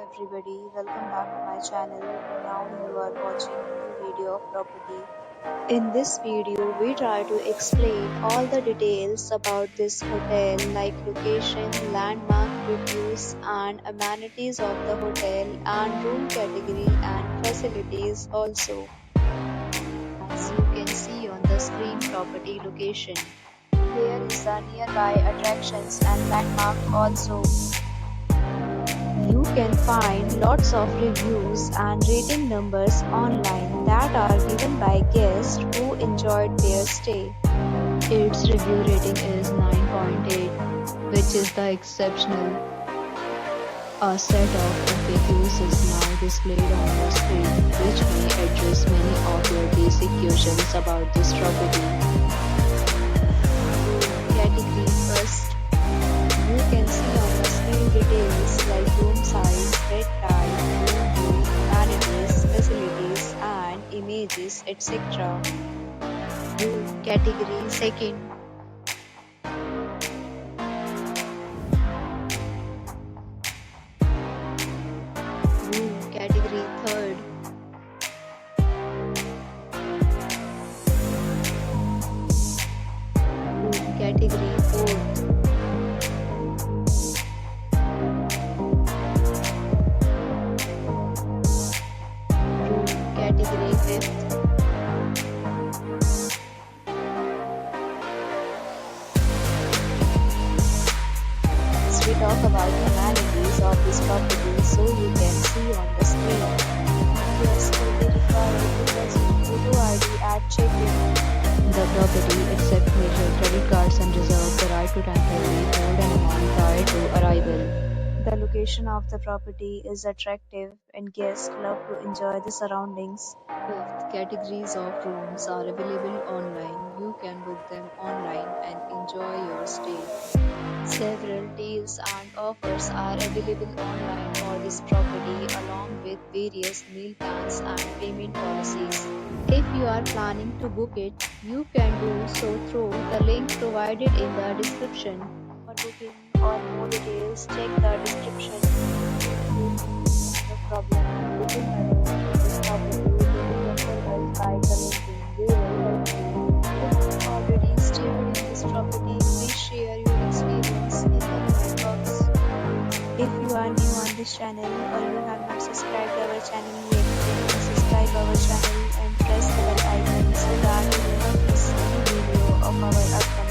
everybody, welcome back to my channel. Now you are watching a new video of property. In this video, we try to explain all the details about this hotel like location, landmark, reviews and amenities of the hotel and room category and facilities also. As you can see on the screen property location. Here is the nearby attractions and landmark also. You can find lots of reviews and rating numbers online that are given by guests who enjoyed their stay. Its review rating is 9.8, which is the exceptional. A set of FAQs is now displayed on your screen, which may address many of your basic questions about this property. Category first. You can see on the screen details like room size, bed type, room view, amenities, facilities and images, etc. Room category second. Room category third. Room category fourth. Category 5th. Next we talk about the amenities of this property, so you can see on the screen. Guests will be required to present photo ID at check-in. The property accepts major credit cards and reserves the right to temporarily hold an amount prior to arrival. The location of the property is attractive and guests love to enjoy the surroundings. Fifth, categories of rooms are available online. You can book them online and enjoy your stay. Several deals and offers are available online for this property along with various meal plans and payment policies. If you are planning to book it, you can do so through the link provided in the description. For booking or more details, check the description. No problem. Booking alone this property will be helped by commenting. They will help you. If you already stayed in this property, please share your experience in the comment box. If you are new on this channel or you have not subscribed our channel yet, then subscribe our channel and press the bell icon so that you will not miss any video of our upcoming